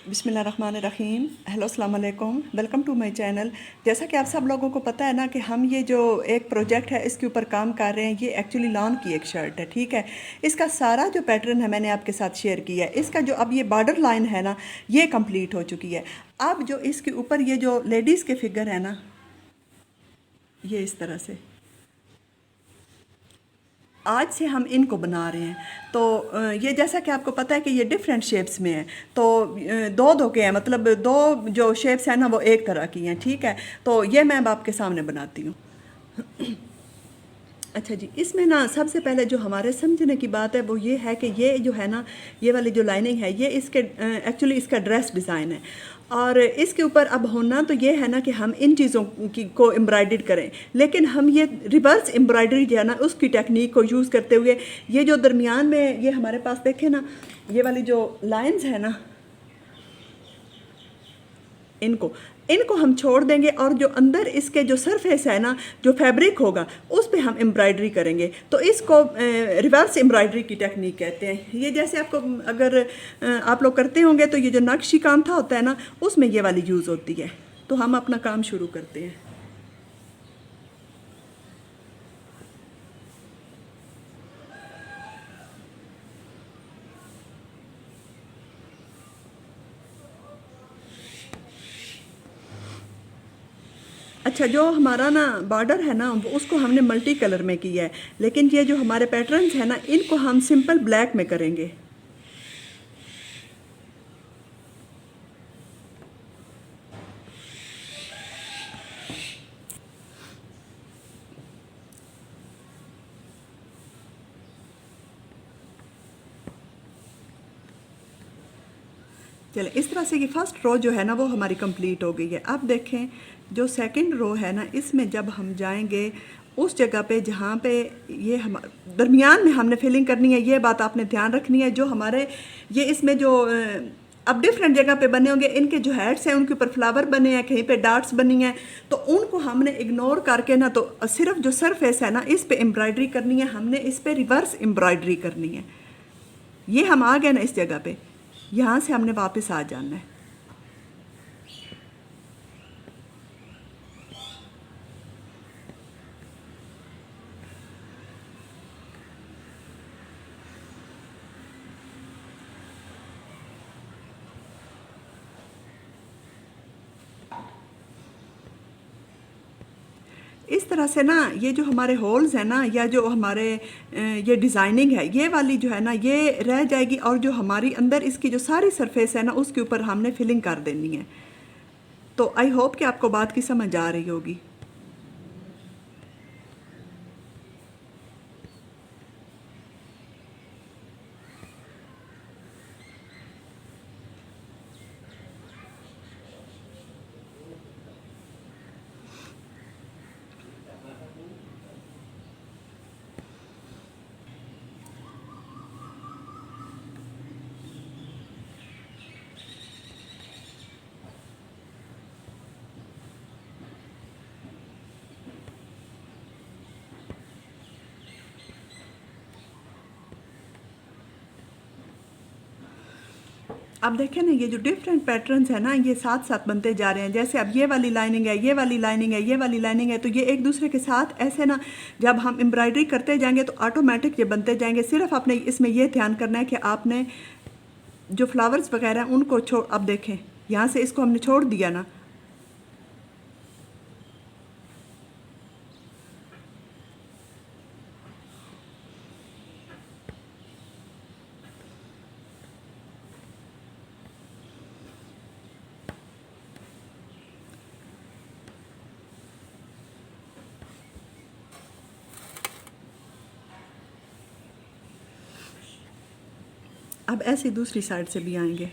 बिस्मिल्लाहिर्रहमानिर्रहीम। हेलो अस्सलाम वालेकुम, वेलकम टू माय चैनल। जैसा कि आप सब लोगों को पता है ना कि हम ये जो एक प्रोजेक्ट है इसके ऊपर काम कर रहे हैं। ये एक्चुअली लॉन की एक शर्ट है, ठीक है। इसका सारा जो पैटर्न है मैंने आपके साथ शेयर किया है। इसका जो अब ये बॉर्डर लाइन है ना, ये कंप्लीट हो चुकी है। अब जो इसके ऊपर ये जो लेडीज़ के फिगर है ना, ये इस तरह से आज से हम इनको बना रहे हैं। तो ये जैसा कि आपको पता है कि ये डिफरेंट शेप्स में है। तो दो दो के हैं, मतलब दो जो शेप्स हैं ना वो एक तरह की हैं, ठीक है। तो ये मैं अब आपके सामने बनाती हूँ। अच्छा जी, इसमें ना सबसे पहले जो हमारे समझने की बात है वो ये है कि ये जो है ना, ये वाली जो लाइनिंग है ये इसके एक्चुअली इसका ड्रेस डिज़ाइन है। और इसके ऊपर अब होना तो ये है ना कि हम इन चीज़ों की को एम्ब्रॉयडर्ड करें, लेकिन हम ये रिवर्स एम्ब्रॉयडरी जो है ना उसकी टेक्निक को यूज़ करते हुए ये जो दरमियान में ये हमारे पास देखें ना, ये वाली जो लाइंस है ना, इनको इनको हम छोड़ देंगे और जो अंदर इसके जो सरफेस है ना, जो फैब्रिक होगा उस पे हम एम्ब्रॉयडरी करेंगे। तो इसको रिवर्स एम्ब्रॉयडरी की टेक्निक कहते हैं। ये जैसे आपको अगर आप लोग करते होंगे तो ये जो नक्शी काम था होता है ना, उसमें ये वाली यूज़ होती है। तो हम अपना काम शुरू करते हैं। अच्छा, जो हमारा ना बॉर्डर है ना वो उसको हमने मल्टी कलर में किया है, लेकिन ये जो हमारे पैटर्न्स हैं ना इनको हम सिंपल ब्लैक में करेंगे। चले, इस तरह से ये फर्स्ट रो जो है ना वो हमारी कंप्लीट हो गई है। अब देखें जो सेकंड रो है ना, इसमें जब हम जाएंगे उस जगह पे जहाँ पे ये हम दरमियान में हमने फिलिंग करनी है, ये बात आपने ध्यान रखनी है। जो हमारे ये इसमें जो अब डिफरेंट जगह पे बने होंगे, इनके जो हेड्स हैं उनके ऊपर फ्लावर बने हैं, कहीं पे डॉट्स बनी हैं, तो उनको हमने इग्नोर करके ना तो सिर्फ जो सरफेस है ना इस पे एम्ब्रॉयडरी करनी है, हमने इस पे रिवर्स एम्ब्रॉयडरी करनी है। ये हम आ गए ना इस जगह पे, यहाँ से हमने वापस आ जाना है। इस तरह से ना ये जो हमारे होल्स हैं ना, या जो हमारे ये डिज़ाइनिंग है ये वाली जो है ना ये रह जाएगी, और जो हमारी अंदर इसकी जो सारी सरफेस है ना उसके ऊपर हमने फिलिंग कर देनी है। तो आई होप कि आपको बात की समझ आ रही होगी। अब देखें ना, ये जो डिफरेंट पैटर्न्स है ना ये साथ साथ बनते जा रहे हैं। जैसे अब ये वाली लाइनिंग है, ये वाली लाइनिंग है, ये वाली लाइनिंग है, तो ये एक दूसरे के साथ ऐसे ना जब हम एम्ब्रॉयडरी करते जाएंगे तो ऑटोमेटिक ये बनते जाएंगे। सिर्फ आपने इसमें ये ध्यान करना है कि आपने जो फ्लावर्स वगैरह हैं उनको छोड़, अब देखें यहाँ से इसको हमने छोड़ दिया ना, अब ऐसे दूसरी साइड से भी आएंगे।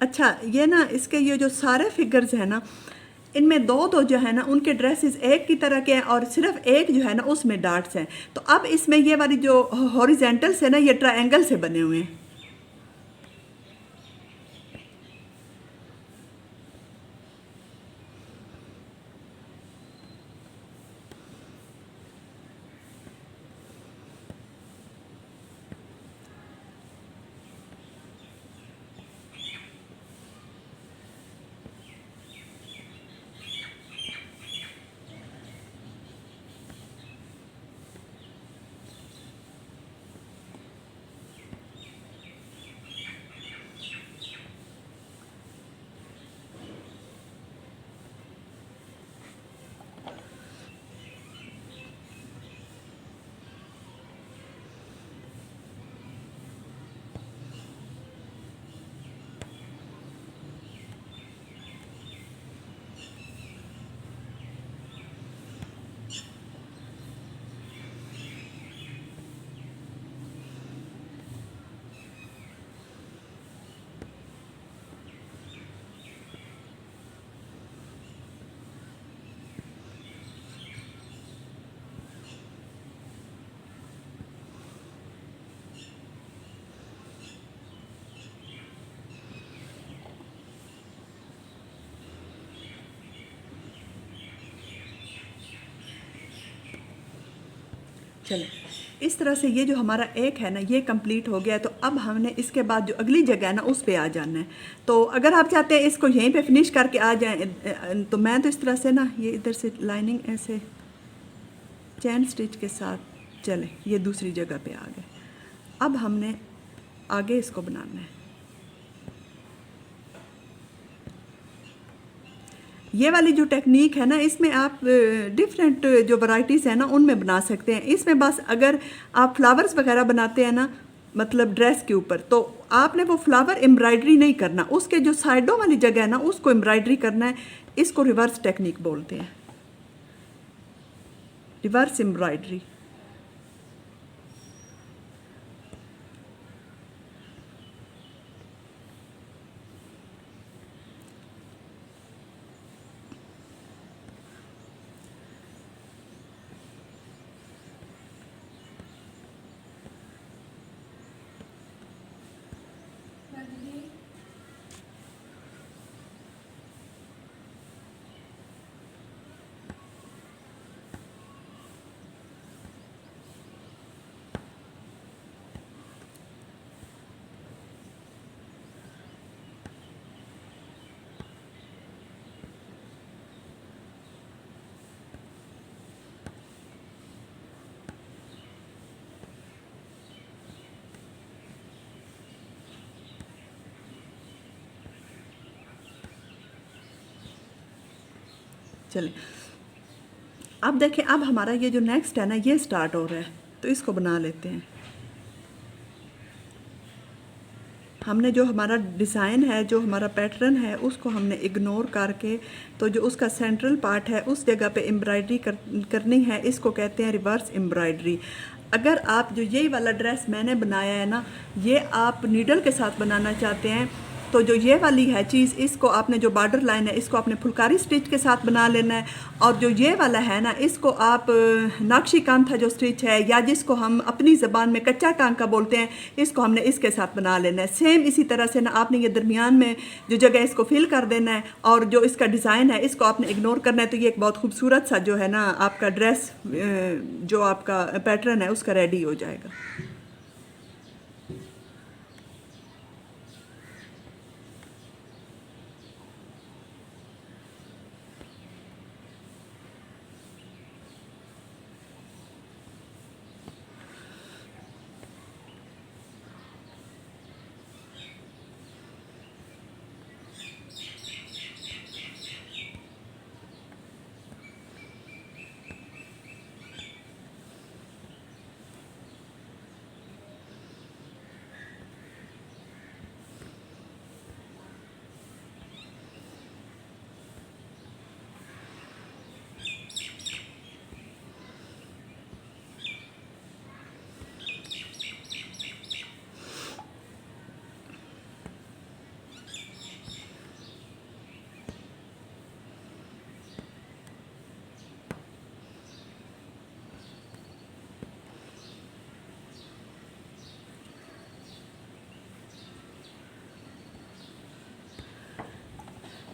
अच्छा, ये ना इसके ये जो सारे फिगर्स हैं ना इनमें दो दो जो है ना उनके ड्रेसेस एक की तरह के हैं, और सिर्फ एक जो है ना उसमें डार्ट्स हैं। तो अब इसमें ये वाली जो हॉरिजेंटल्स है ना ये ट्रायंगल से बने हुए हैं। चलें, इस तरह से ये जो हमारा एक है ना ये कंप्लीट हो गया है। तो अब हमने इसके बाद जो अगली जगह है ना उस पे आ जाना है। तो अगर आप चाहते हैं इसको यहीं पे फिनिश करके आ जाएं, तो मैं तो इस तरह से ना ये इधर से लाइनिंग ऐसे चैन स्टिच के साथ, चलें ये दूसरी जगह पे आ गए। अब हमने आगे इसको बनाना है। ये वाली जो टेक्निक है ना इसमें आप डिफरेंट जो वैरायटीज़ है ना उनमें बना सकते हैं। इसमें बस अगर आप फ्लावर्स वगैरह बनाते हैं ना, मतलब ड्रेस के ऊपर, तो आपने वो फ्लावर एम्ब्रॉयडरी नहीं करना, उसके जो साइडों वाली जगह है ना उसको एम्ब्रॉयडरी करना है। इसको रिवर्स टेक्निक बोलते हैं, रिवर्स एम्ब्रॉयडरी। चलें, अब देखें, अब हमारा ये जो नेक्स्ट है ना ये स्टार्ट हो रहा है, तो इसको बना लेते हैं। हमने जो हमारा डिज़ाइन है, जो हमारा पैटर्न है, उसको हमने इग्नोर करके, तो जो उसका सेंट्रल पार्ट है उस जगह पे एम्ब्रॉयडरी करनी है। इसको कहते हैं रिवर्स एम्ब्रॉयडरी। अगर आप जो ये वाला ड्रेस मैंने बनाया है ना, ये आप नीडल के साथ बनाना चाहते हैं, तो जो ये वाली है चीज़, इसको आपने जो बॉर्डर लाइन है इसको आपने फुलकारी स्टिच के साथ बना लेना है। और जो ये वाला है ना इसको आप नक्शी कांथा जो स्टिच है, या जिसको हम अपनी ज़बान में कच्चा टांका बोलते हैं, इसको हमने इसके साथ बना लेना है। सेम इसी तरह से ना आपने ये दरमियान में जो जगह इसको फिल कर देना है, और जो इसका डिज़ाइन है इसको आपने इग्नोर करना है। तो ये एक बहुत खूबसूरत सा जो है ना आपका ड्रेस, जो आपका पैटर्न है उसका रेडी हो जाएगा।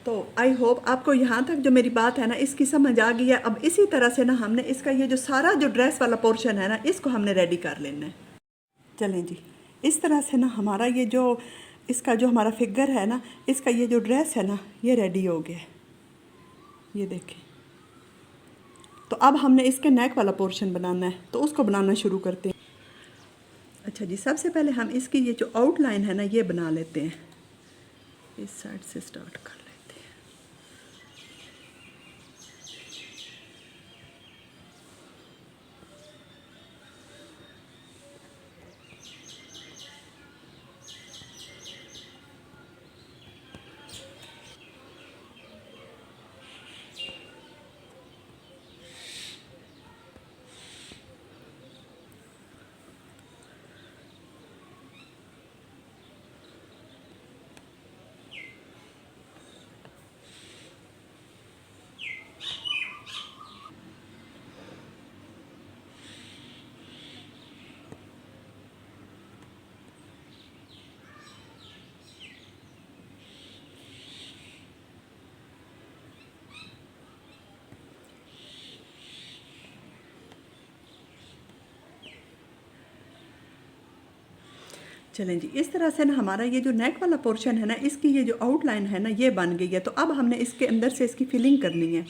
तो आई होप आपको यहाँ तक जो मेरी बात है ना इसकी समझ आ गई है। अब इसी तरह से ना हमने इसका ये जो सारा जो ड्रेस वाला पोर्शन है ना इसको हमने रेडी कर लेना है। चलें जी, इस तरह से ना हमारा ये जो इसका जो हमारा फिगर है ना, इसका ये जो ड्रेस है ना ये रेडी हो गया है, ये देखें। तो अब हमने इसके नेक वाला पोर्शन बनाना है, तो उसको बनाना शुरू करते हैं। अच्छा जी, सबसे पहले हम इसकी ये जो आउटलाइन है ना ये बना लेते हैं। इस साइड से स्टार्ट कर लेते हैं। चलें जी, इस तरह से ना हमारा ये जो नेक वाला पोर्शन है ना, इसकी ये जो आउटलाइन है ना, ये बन गई है। तो अब हमने इसके अंदर से इसकी फिलिंग करनी है।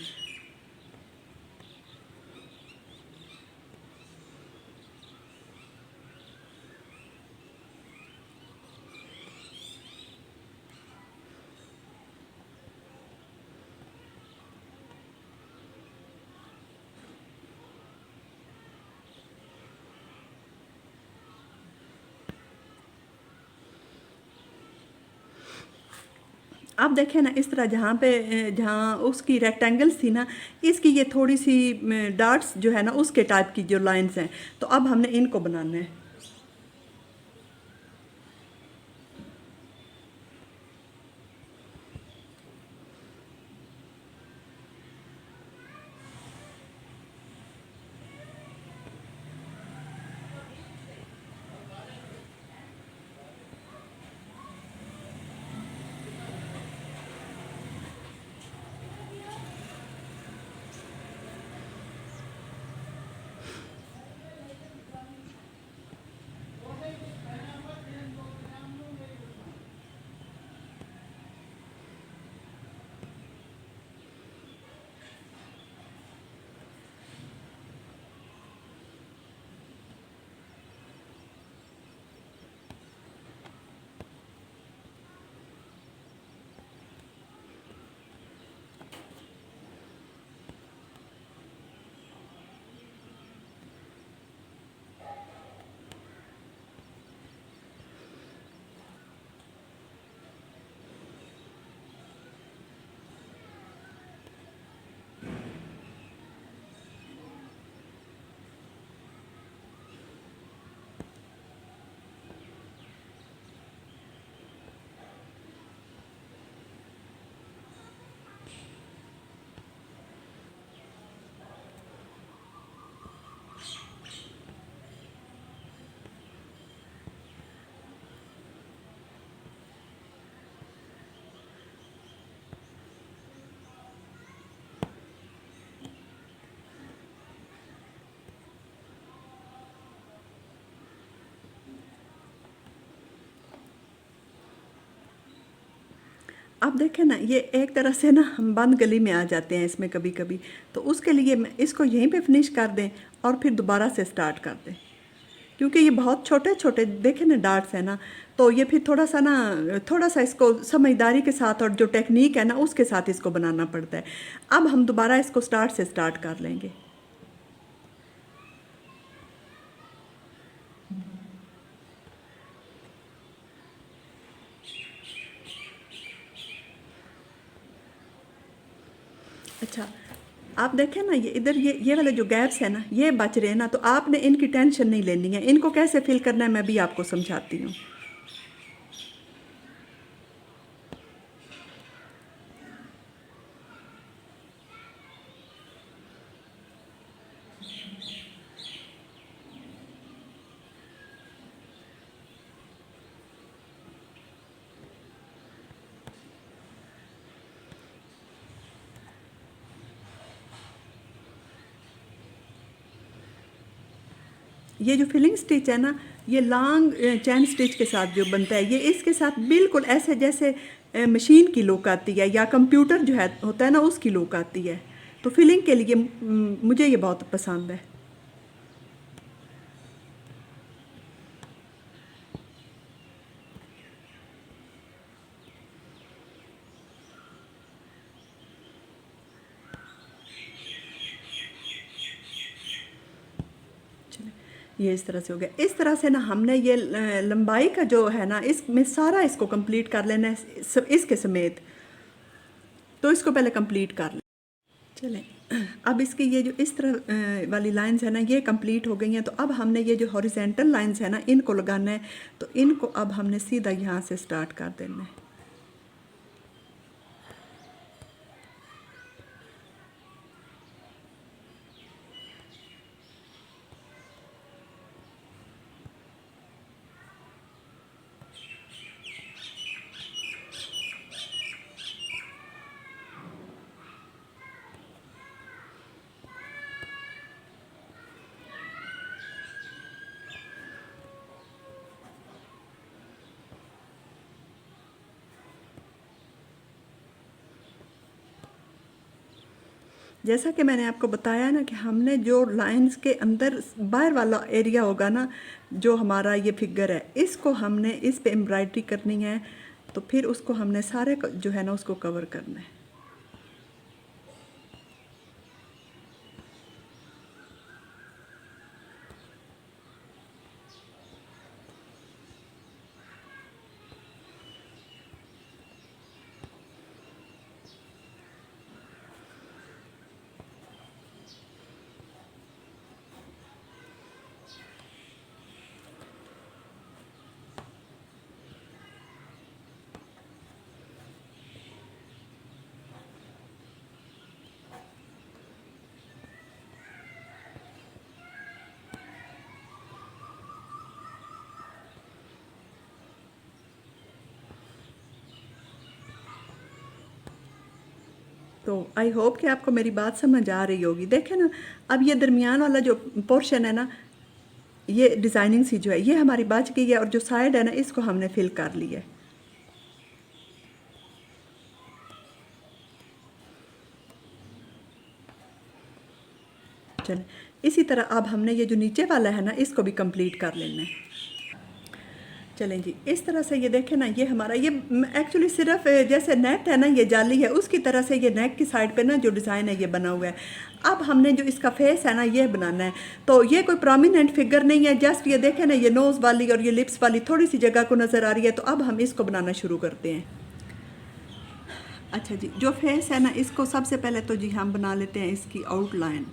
आप देखें ना, इस तरह जहाँ पे जहाँ उसकी रेक्टेंगल्स थी ना, इसकी ये थोड़ी सी डार्ट्स जो है ना, उसके टाइप की जो लाइंस हैं, तो अब हमने इनको बनाना है। अब देखें ना, ये एक तरह से ना हम बंद गली में आ जाते हैं इसमें कभी कभी। तो उसके लिए मैं इसको यहीं पे फिनिश कर दें और फिर दोबारा से स्टार्ट कर दें, क्योंकि ये बहुत छोटे छोटे देखें ना डार्ट्स है ना। तो ये फिर थोड़ा सा ना, थोड़ा सा इसको समझदारी के साथ और जो टेक्निक है ना, उसके साथ इसको बनाना पड़ता है। अब हम दोबारा इसको स्टार्ट से स्टार्ट कर लेंगे। अच्छा, आप देखें ना, ये इधर ये वाले जो गैप्स हैं ना, ये बच रहे हैं ना, तो आपने इनकी टेंशन नहीं लेनी है। इनको कैसे फिल करना है मैं भी आपको समझाती हूँ। ये जो फिलिंग स्टिच है ना, ये लॉन्ग चैन स्टिच के साथ जो बनता है, ये इसके साथ बिल्कुल ऐसे जैसे मशीन की लुक आती है या कंप्यूटर जो है होता है ना, उसकी लुक आती है। तो फिलिंग के लिए मुझे ये बहुत पसंद है। चलिए, ये इस तरह से हो गया। इस तरह से ना हमने ये लंबाई का जो है ना, इसमें सारा इसको कंप्लीट कर लेना है इसके समेत। तो इसको पहले कंप्लीट कर लें। चलें, अब इसकी ये जो इस तरह वाली लाइंस है ना, ये कंप्लीट हो गई हैं। तो अब हमने ये जो हॉरिजेंटल लाइंस है ना, इनको लगाना है। तो इनको अब हमने सीधा यहाँ से स्टार्ट कर देना है। जैसा कि मैंने आपको बताया ना कि हमने जो लाइंस के अंदर बाहर वाला एरिया होगा ना, जो हमारा ये फिगर है, इसको हमने इस पे एम्ब्रॉयडरी करनी है, तो फिर उसको हमने सारे जो है ना उसको कवर करना है। तो आई होप कि आपको मेरी बात समझ आ रही होगी। देखें ना, अब ये दरमियान वाला जो पोर्शन है ना, ये डिज़ाइनिंग सी जो है ये हमारी बच गई है, और जो साइड है ना इसको हमने फिल कर लिया है। चलें, इसी तरह अब हमने ये जो नीचे वाला है ना इसको भी कंप्लीट कर लेना है। चलें जी, इस तरह से ये देखें ना, ये हमारा ये एक्चुअली सिर्फ जैसे नेट है ना, ये जाली है, उसकी तरह से ये नेक की साइड पे ना जो डिज़ाइन है ये बना हुआ है। अब हमने जो इसका फेस है ना ये बनाना है, तो ये कोई प्रोमिनेंट फिगर नहीं है, जस्ट ये देखें ना, ये नोज़ वाली और ये लिप्स वाली थोड़ी सी जगह को नज़र आ रही है। तो अब हम इसको बनाना शुरू करते हैं। अच्छा जी, जो फेस है ना इसको सबसे पहले तो जी हम बना लेते हैं इसकी आउटलाइन।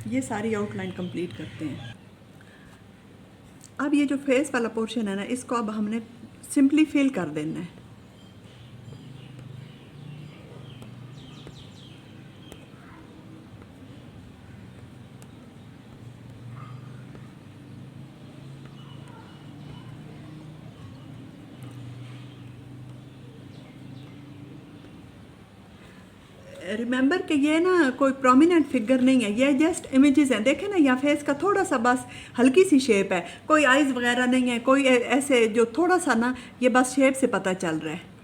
ये सारी आउटलाइन कंप्लीट करते हैं। अब ये जो फेस वाला पोर्शन है ना इसको अब हमने सिंपली फिल कर देना है। रिमेंबर कि ये ना कोई प्रोमिनेंट फिगर नहीं है, ये जस्ट इमेजेस हैं। देखें ना, यहाँ फेस का थोड़ा सा बस हल्की सी शेप है, कोई आइज़ वगैरह नहीं है, कोई ऐसे जो थोड़ा सा ना ये बस शेप से पता चल रहा है।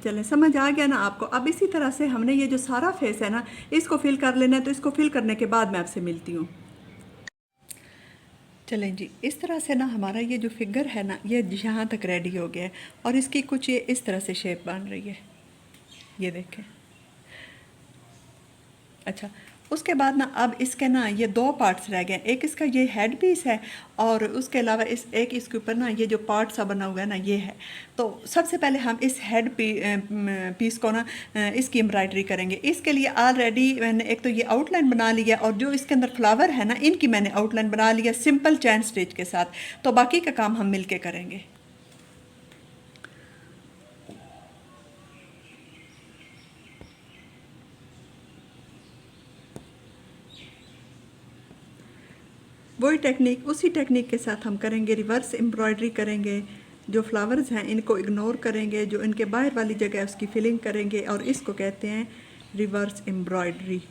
चलें, समझ आ गया ना आपको। अब इसी तरह से हमने ये जो सारा फेस है ना इसको फिल कर लेना है। तो इसको फिल करने के बाद मैं आपसे मिलती हूँ। चलें जी, इस तरह से ना हमारा ये जो फिगर है ना ये यहाँ तक रेडी हो गया है, और इसकी कुछ ये इस तरह से शेप बन रही है, ये देखें। अच्छा, उसके बाद ना अब इसके ना ये दो पार्ट्स रह गए। एक इसका ये हेड पीस है, और उसके अलावा इस एक इसके ऊपर ना ये जो पार्ट सा बना हुआ है ना ये है। तो सबसे पहले हम इस हेड पीस को ना इसकी एम्ब्रॉयडरी करेंगे। इसके लिए ऑलरेडी मैंने एक तो ये आउटलाइन बना लिया, और जो इसके अंदर फ्लावर है ना इनकी मैंने आउटलाइन बना लिया सिंपल चैन स्टिच के साथ। तो बाकी का काम हम मिल के करेंगे। वही टेक्निक, उसी टेक्निक के साथ हम करेंगे, रिवर्स एम्ब्रॉयडरी करेंगे। जो फ्लावर्स हैं इनको इग्नोर करेंगे, जो इनके बाहर वाली जगह है उसकी फिलिंग करेंगे, और इसको कहते हैं रिवर्स एम्ब्रॉयडरी।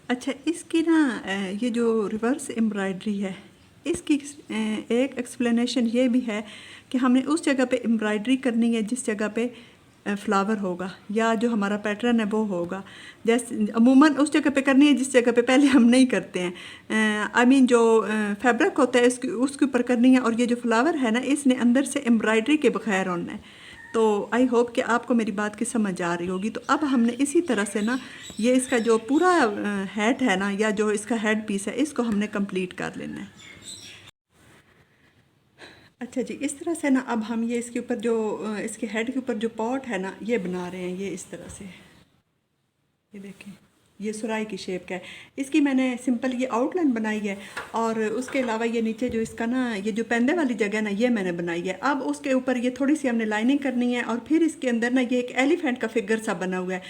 अच्छा, इसकी ना ये जो रिवर्स एम्ब्रॉयडरी है इसकी एक एक्सप्लेनेशन ये भी है कि हमने उस जगह पे एम्ब्रॉयडरी करनी है जिस जगह पे फ्लावर होगा या जो हमारा पैटर्न है वो होगा। जैसे अमूमन उस जगह पे करनी है जिस जगह पे पहले हम नहीं करते हैं। आई मीन जो फैब्रिक होता है उसके ऊपर करनी है, और ये जो फ्लावर है ना इसने अंदर से एम्ब्रॉयडरी के बगैर होना है। तो आई होप कि आपको मेरी बात की समझ आ रही होगी। तो अब हमने इसी तरह से ना ये इसका जो पूरा हेड है ना, या जो इसका हेड पीस है, इसको हमने कंप्लीट कर लेना है। अच्छा जी, इस तरह से ना अब हम ये इसके ऊपर जो इसके हेड के ऊपर जो पॉट है ना ये बना रहे हैं। ये इस तरह से, ये देखें, ये सुराही की शेप का है। इसकी मैंने सिंपल ये आउटलाइन बनाई है, और उसके अलावा ये नीचे जो इसका ना ये जो पेंदे वाली जगह ना ये मैंने बनाई है। अब उसके ऊपर ये थोड़ी सी हमने लाइनिंग करनी है, और फिर इसके अंदर ना ये एक एलिफेंट का फिगर सा बना हुआ है।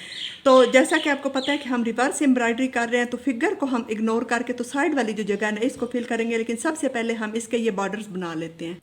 तो जैसा कि आपको पता है कि हम रिवर्स एम्ब्रॉयडरी कर रहे हैं, तो फिगर को हम इग्नोर करके तो साइड वाली जो जगह है ना इसको फिल करेंगे, लेकिन सबसे पहले हम इसके ये बॉर्डर्स बना लेते हैं।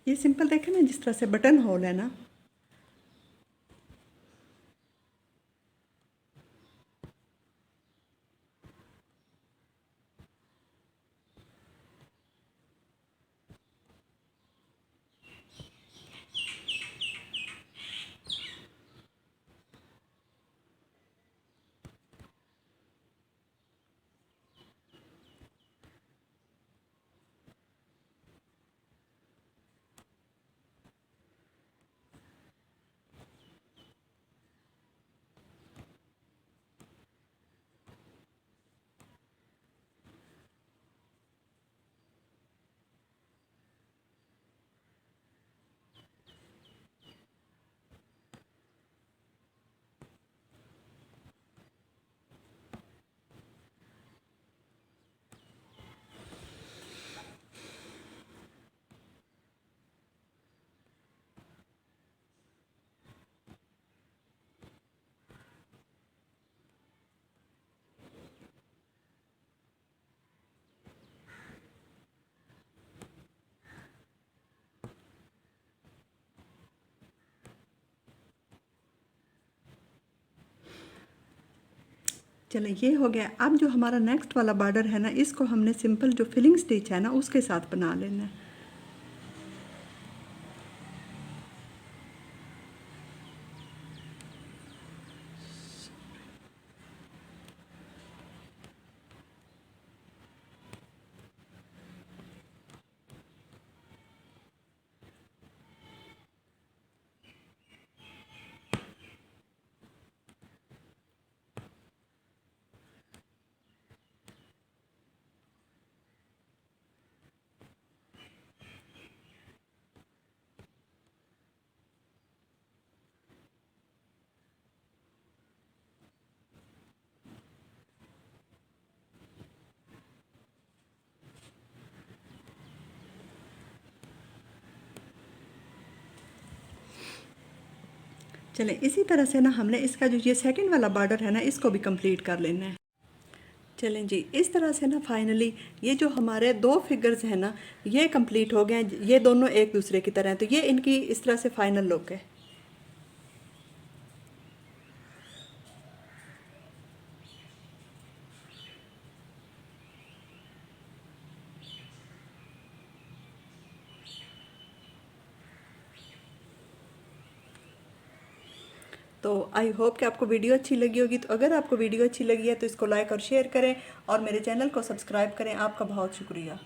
ये सिंपल देखें ना जिस तरह से बटन होल है ना, चलो ये हो गया। अब जो हमारा नेक्स्ट वाला बॉर्डर है ना इसको हमने सिंपल जो फिलिंग स्टिच है ना उसके साथ बना लेना है। चलें इसी तरह से ना हमने इसका जो ये सेकंड वाला बॉर्डर है ना इसको भी कंप्लीट कर लेना है। चलें जी, इस तरह से ना फाइनली ये जो हमारे दो फिगर्स हैं ना ये कंप्लीट हो गए हैं। ये दोनों एक दूसरे की तरह हैं, तो ये इनकी इस तरह से फाइनल लुक है। तो आई होप कि आपको वीडियो अच्छी लगी होगी। तो अगर आपको वीडियो अच्छी लगी है तो इसको लाइक और शेयर करें और मेरे चैनल को सब्सक्राइब करें। आपका बहुत शुक्रिया।